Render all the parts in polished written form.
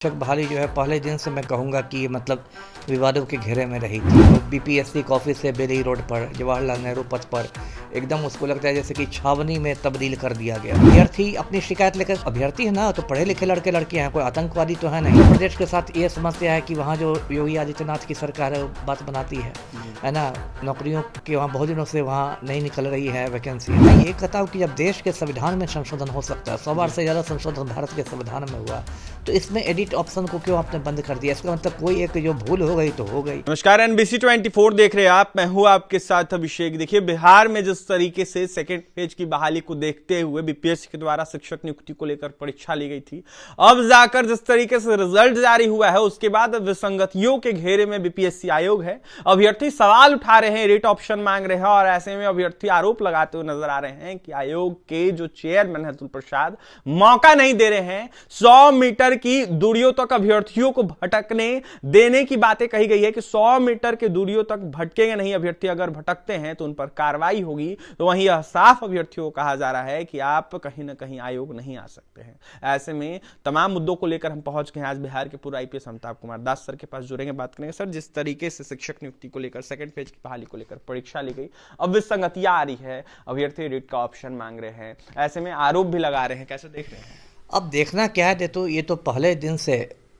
शिक्षक बहाली जो है पहले दिन से मैं कहूँगा कि मतलब विवादों के घेरे में रही थी। तो बीपीएससी के ऑफिस से बेली रोड पर जवाहरलाल नेहरू पथ पर एकदम उसको लगता है जैसे कि छावनी में तब्दील कर दिया गया। अभ्यर्थी अपनी शिकायत लेकर, अभ्यर्थी है ना, तो पढ़े लिखे लड़के लड़कियां हैं, कोई आतंकवादी तो है नहीं। उत्तर प्रदेश के साथ ये समस्या है कि वहाँ जो योगी आदित्यनाथ की सरकार है बात बनाती है ना, नौकरियों की वहाँ बहुत दिनों से वहाँ नहीं निकल रही है वैकेंसी। मैं ये कहता हूँ कि जब देश के संविधान में संशोधन हो सकता है, 100 बार से ज़्यादा संशोधन भारत के संविधान में हुआ, तो इसमें एडिट ऑप्शन को क्यों आपने बंद कर दिया? इसका मतलब कोई एक जो भूल हो गई तो हो गई। नमस्कार, एनबीसी 24 देख रहे हैं आप। मैं हूं आपके साथ अभिषेक। देखिए, बिहार में जिस तरीके से सेकेंड फेज की बहाली को देखते हुए बीपीएससी के द्वारा शिक्षक नियुक्ति को लेकर परीक्षा ली गई थी, अब जाकर जिस तरीके से रिजल्ट जारी हुआ है उसके बाद विसंगतियों के घेरे में बीपीएससी आयोग है। अभ्यर्थी सवाल उठा रहे हैं, एडिट ऑप्शन मांग रहे हैं और ऐसे में अभ्यर्थी आरोप लगाते हुए नजर आ रहे हैं कि आयोग के जो चेयरमैन है अतुल प्रसाद मौका नहीं दे रहे हैं। 100 मीटर की दूरियों तक अभ्यर्थियों को भटकने देने की बातें कही गई है कि 100 मीटर के दूरियों तक भटकेंगे नहीं अभ्यर्थी, अगर भटकते हैं तो उन पर कार्रवाई होगी। तो वहीं यह साफ अभ्यर्थियों को कहा जा रहा है कि आप कहीं ना कहीं आयोग नहीं आ सकते हैं। ऐसे में तमाम मुद्दों को लेकर हम पहुंच गए हैं आज बिहार के पूर्व आईपीएस अमिताभ कुमार दास सर के पास, जुड़ेंगे, बात करेंगे। सर, जिस तरीके से शिक्षक नियुक्ति को लेकर सेकंड फेज की बहाली को लेकर परीक्षा ली गई, अब विसंगतियां आ रही है, अभ्यर्थी एडिट का ऑप्शन मांग रहे हैं, ऐसे में आरोप भी लगा रहे हैं, कैसे देख रहे हैं? अब देखना क्या है, तो ये तो पहले दिन से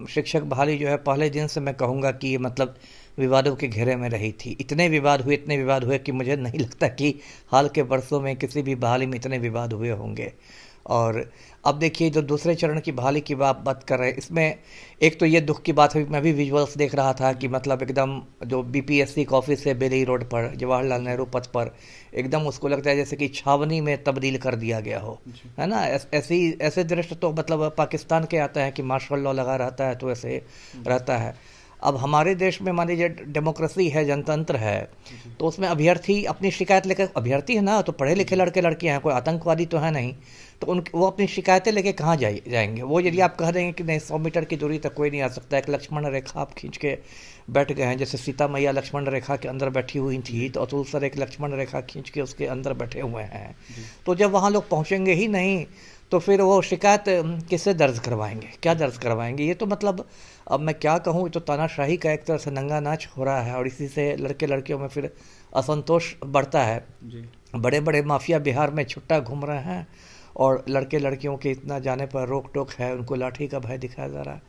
शिक्षक बहाली जो है पहले दिन से मैं कहूँगा कि मतलब विवादों के घेरे में रही थी। इतने विवाद हुए कि मुझे नहीं लगता कि हाल के वर्षों में किसी भी बहाली में इतने विवाद हुए होंगे। और अब देखिए, जो दूसरे चरण की बहाली की बात कर रहे हैं, इसमें एक तो ये दुख की बात है, मैं भी विजुअल्स देख रहा था कि मतलब एकदम जो बीपीएससी के ऑफिस से बेली रोड पर जवाहरलाल नेहरू पथ पर एकदम उसको लगता है जैसे कि छावनी में तब्दील कर दिया गया हो, है ना। ऐसे दृश्य तो मतलब पाकिस्तान के आता है कि मार्शल लॉ लगा रहता है, तो ऐसे रहता है। अब हमारे देश में मान लीजिए डेमोक्रेसी है, जनतंत्र है, तो उसमें अभ्यर्थी अपनी शिकायत लेकर, अभ्यर्थी है ना, तो पढ़े लिखे लड़के लड़कियां हैं, कोई आतंकवादी तो है नहीं, तो वो अपनी शिकायतें लेके कहाँ जाएंगे? वो यदि आप कह देंगे कि नहीं 100 मीटर की दूरी तक कोई नहीं आ सकता, एक लक्ष्मण रेखा आप खींच के बैठ गए हैं, जैसे सीता मैया लक्ष्मण रेखा के अंदर बैठी हुई थी, तो अतुल सर एक लक्ष्मण रेखा खींच के उसके अंदर बैठे हुए हैं, तो जब वहाँ लोग पहुँचेंगे ही नहीं तो फिर वो शिकायत किससे दर्ज करवाएंगे, क्या दर्ज करवाएंगे? ये तो मतलब अब मैं क्या कहूँ, ये तो तानाशाही का एक तरह से नंगा नाच हो रहा है और इसी से लड़के लड़कियों में फिर असंतोष बढ़ता है जी। बड़े बड़े माफिया बिहार में छुट्टा घूम रहे हैं और लड़के लड़कियों के इतना जाने पर रोक टोक है, उनको लाठी का भय दिखाया जा रहा है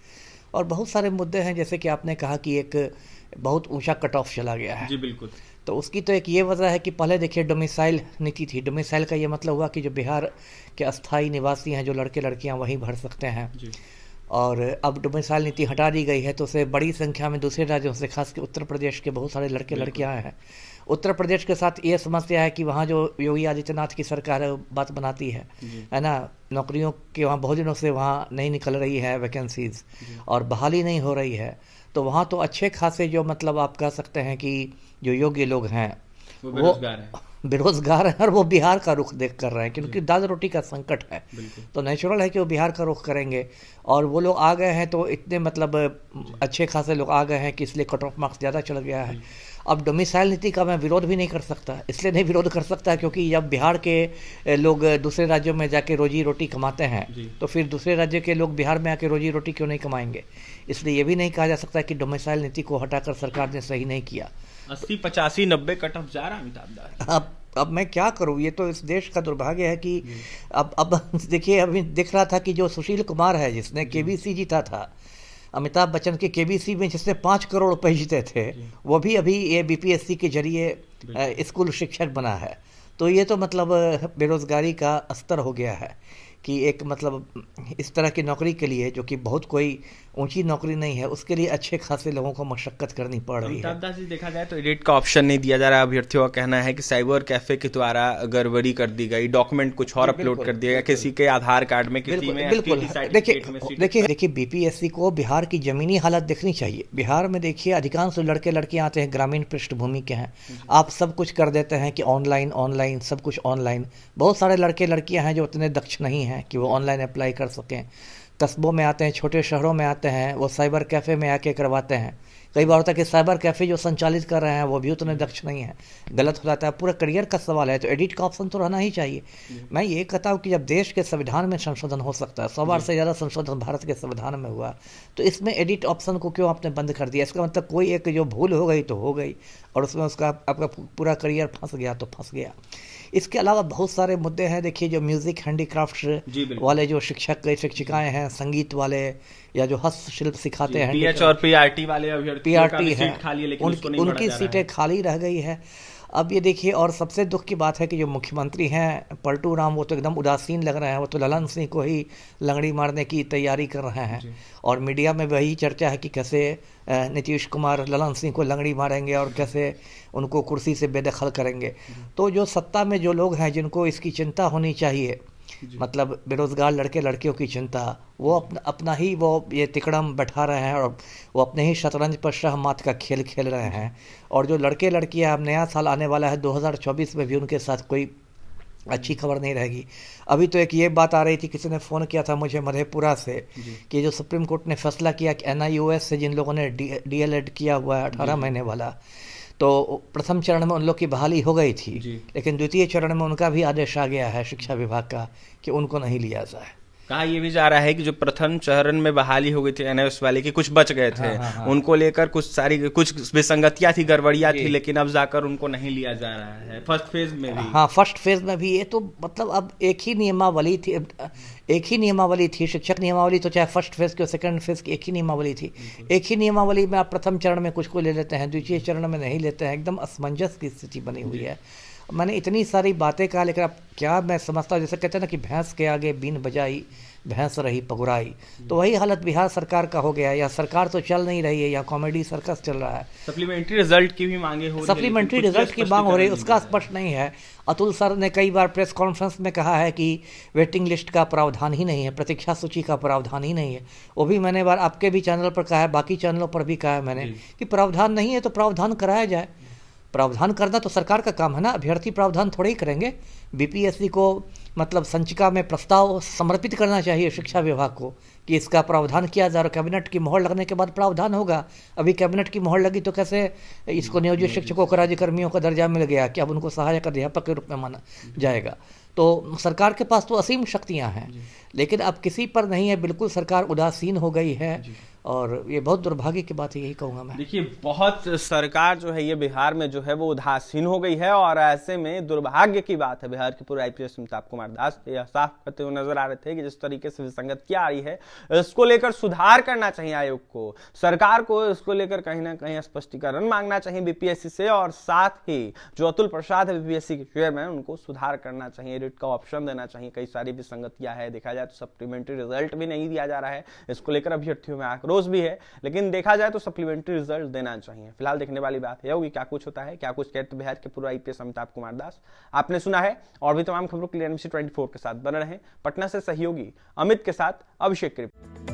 और बहुत सारे मुद्दे हैं, जैसे कि आपने कहा कि एक बहुत ऊंचा कट ऑफ चला गया है। जी बिल्कुल। तो उसकी तो एक ये वजह है कि पहले देखिए डोमिसाइल नीति थी। डोमिसाइल का ये मतलब हुआ कि जो बिहार के अस्थायी निवासी हैं, जो लड़के लड़कियां वहीं भर सकते हैं जी। और अब डोमिसाइल नीति हटा दी गई है, तो उसे बड़ी संख्या में दूसरे राज्यों से, खासकर उत्तर प्रदेश के बहुत सारे लड़के लड़कियां हैं। उत्तर प्रदेश के साथ ये समस्या है कि वहाँ जो योगी आदित्यनाथ की सरकार है बात बनाती है ना, नौकरियों की वहाँ बहुत दिनों से वहाँ नहीं निकल रही है वैकेंसीज और बहाली नहीं हो रही है, तो वहाँ तो अच्छे खासे जो मतलब आप कह सकते हैं कि जो योग्य लोग हैं वो बेरोजगार हैं और वो बिहार का रुख देख कर रहे हैं, क्योंकि दाल रोटी का संकट है, तो नेचुरल है कि वो बिहार का रुख करेंगे। और वो लोग आ गए हैं तो इतने मतलब अच्छे खासे लोग आ गए हैं कि इसलिए कट ऑफ मार्क्स ज़्यादा चल गया है। अब डोमिसाइल नीति का मैं विरोध भी नहीं कर सकता, इसलिए नहीं विरोध कर सकता क्योंकि जब बिहार के लोग दूसरे राज्यों में जाके रोजी रोटी कमाते हैं तो फिर दूसरे राज्य के लोग बिहार में आके रोजी रोटी क्यों नहीं कमाएंगे? इसलिए ये भी नहीं कहा जा सकता कि डोमिसाइल नीति को हटाकर सरकार ने सही नहीं किया। 80, 85, 90 कट ऑफ जा रहा है अमिताभ दास। अब मैं क्या करूं, ये तो इस देश का दुर्भाग्य है कि अब देखिए, अभी दिख रहा था कि जो सुशील कुमार है जिसने केबीसी जीता था, अमिताभ बच्चन के केबीसी में जिसने 5 करोड़ रुपए जीते थे, वो भी अभी ये बीपीएससी के जरिए स्कूल शिक्षक बना है। तो ये तो मतलब बेरोजगारी का स्तर हो गया है कि एक मतलब इस तरह की नौकरी के लिए, जो कि बहुत कोई ऊंची नौकरी नहीं है, उसके लिए अच्छे खासे लोगों को मशक्कत करनी पड़ रही है। अमिताभ दास जी, देखा जाए तो एडिट का ऑप्शन नहीं दिया जा रहा है। अभ्यर्थियों का कहना है कि साइबर कैफे के द्वारा गड़बड़ी कर दी गई, डॉक्यूमेंट कुछ और अपलोड कर दिया गया, किसी के आधार कार्ड में, किसी में बिल्कुल। देखिए बीपीएससी को बिहार की जमीनी हालत देखनी चाहिए। बिहार में देखिए अधिकांश लड़के लड़कियां आते हैं ग्रामीण पृष्ठभूमि के हैं, आप सब कुछ कर देते हैं कि ऑनलाइन सब कुछ ऑनलाइन। बहुत सारे लड़के लड़कियां हैं जो उतने दक्ष नहीं हैं कि वो ऑनलाइन अप्लाई कर सकें, कस्बों में आते हैं, छोटे शहरों में आते हैं, वो साइबर कैफ़े में आके करवाते हैं। कई बार होता है कि साइबर कैफ़े जो संचालित कर रहे हैं वो भी उतने दक्ष नहीं है, गलत हो जाता है। पूरा करियर का सवाल है, तो एडिट का ऑप्शन तो रहना ही चाहिए। मैं ये कहता हूँ कि जब देश के संविधान में संशोधन हो सकता है, 100 बार से ज़्यादा संशोधन भारत के संविधान में हुआ, तो इसमें एडिट ऑप्शन को क्यों आपने बंद कर दिया? इसका मतलब कोई एक जो भूल हो गई तो हो गई, और उसमें उसका आपका पूरा करियर फंस गया तो फंस गया। इसके अलावा बहुत सारे मुद्दे हैं। देखिए, जो म्यूज़िक हैंडीक्राफ्ट्स वाले जो शिक्षक शिक्षिकाएं हैं, संगीत वाले या जो हस्तशिल्प सिखाते हैं, पीएच और पीआरटी वाले अभ्यर्थियों का भी पीआरटी है, सीट खाली है, लेकिन उसको नहीं भरा उनकी जा रहा सीटें है। खाली रह गई है। अब ये देखिए, और सबसे दुख की बात है कि जो मुख्यमंत्री हैं पलटू राम, वो तो एकदम उदासीन लग रहे हैं। वो तो ललन सिंह को ही लंगड़ी मारने की तैयारी कर रहे हैं, और मीडिया में वही चर्चा है कि कैसे नीतीश कुमार ललन सिंह को लंगड़ी मारेंगे और कैसे उनको कुर्सी से बेदखल करेंगे। तो जो सत्ता में जो लोग हैं जिनको इसकी चिंता होनी चाहिए, मतलब बेरोजगार लड़के लड़कियों की चिंता, वो अपना ही वो ये तिकड़म बैठा रहे हैं, और वो अपने ही शतरंज पर शहमात का खेल खेल रहे हैं। और जो लड़के लड़कियां, अब नया साल आने वाला है 2024 में भी उनके साथ कोई अच्छी खबर नहीं रहेगी। अभी तो एक ये बात आ रही थी, किसी ने फ़ोन किया था मुझे मधेपुरा से, कि जो सुप्रीम कोर्ट ने फैसला किया कि NIOS से जिन लोगों ने DLED किया हुआ है 18 महीने वाला, तो प्रथम चरण में उन लोग की बहाली हो गई थी, लेकिन द्वितीय चरण में उनका भी आदेश आ गया है शिक्षा विभाग का कि उनको नहीं लिया जाए। कहा ये भी जा रहा है कि जो प्रथम चरण में बहाली हो गई थी NIOS वाले की, कुछ बच गए थे, उनको लेकर कुछ विसंगतियां थी, गड़बड़ियां थी, लेकिन अब जाकर उनको नहीं लिया जा रहा है फर्स्ट फेज में भी। हाँ, फर्स्ट फेज में भी। ये तो मतलब अब एक ही नियमावली थी, शिक्षक नियमावली, तो चाहे फर्स्ट फेज की सेकंड फेज की एक ही नियमावली थी। एक ही नियमावली में आप प्रथम चरण में कुछ को ले लेते हैं, द्वितीय चरण में नहीं लेते हैं। एकदम असमंजस की स्थिति बनी हुई है। मैंने इतनी सारी बातें कहा, लेकिन अब क्या मैं समझता हूँ, जैसे कहते हैं ना कि भैंस के आगे बीन बजाई भैंस रही पगुराई, तो वही हालत बिहार सरकार का हो गया। या सरकार तो चल नहीं रही है, या कॉमेडी सर्कस चल रहा है। सप्लीमेंट्री रिजल्ट की भी मांगे हो रही है, सप्लीमेंट्री रिजल्ट की मांग हो रही है, उसका स्पष्ट नहीं है। अतुल सर ने कई बार प्रेस कॉन्फ्रेंस में कहा है कि वेटिंग लिस्ट का प्रावधान ही नहीं है, प्रतीक्षा सूची का प्रावधान ही नहीं है। वो भी मैंने बार आपके भी चैनल पर कहा है, बाकी चैनलों पर भी कहा है मैंने कि प्रावधान नहीं है तो प्रावधान कराया जाए। प्रावधान करना तो सरकार का काम है ना, अभ्यर्थी प्रावधान थोड़े ही करेंगे। BPSC को मतलब संचिका में प्रस्ताव समर्पित करना चाहिए शिक्षा विभाग को कि इसका प्रावधान किया जाए, और कैबिनेट की मोहर लगने के बाद प्रावधान होगा। अभी कैबिनेट की मोहर लगी तो कैसे इसको नियोजित शिक्षकों को राज्यकर्मियों का दर्जा मिल गया कि अब उनको सहायक अध्यापक के रूप में माना जाएगा। तो सरकार के पास तो असीम शक्तियां हैं, लेकिन अब किसी पर नहीं है, बिल्कुल सरकार उदासीन हो गई है, और ये बहुत दुर्भाग्य की बात है, यही कहूँगा मैं। देखिए, बहुत सरकार जो है ये बिहार में जो है वो उदासीन हो गई है, और ऐसे में दुर्भाग्य की बात है। बिहार के पूर्व IPS अमिताभ कुमार दास यह साफ करते हुए नजर आ रहे थे कि जिस तरीके से विसंगतियां आ रही है, इसको लेकर सुधार करना चाहिए आयोग को, सरकार को इसको लेकर कहीं ना कहीं स्पष्टीकरण मांगना चाहिए BPSC से, और साथ ही जो अतुल प्रसाद है BPSC के चेयरमैन, उनको सुधार करना चाहिए, एडिट का ऑप्शन देना चाहिए। कई सारी विसंगतियां है, देखा जाए तो सप्लीमेंट्री रिजल्ट भी नहीं दिया जा रहा है, इसको लेकर अभ्यर्थियों में आक्रोश भी है, लेकिन देखा जाए तो सप्लीमेंट्री रिजल्ट देना चाहिए। फिलहाल देखने वाली बात यह होगी क्या कुछ होता है, क्या कुछ कहते बिहार के पूर्व IPS अमिताभ कुमार दास। आपने सुना है, और भी तमाम खबरों के लिए NBC 24 के साथ बने रहें। पटना से सहयोगी अमित के साथ अभिषेक की रिपोर्ट।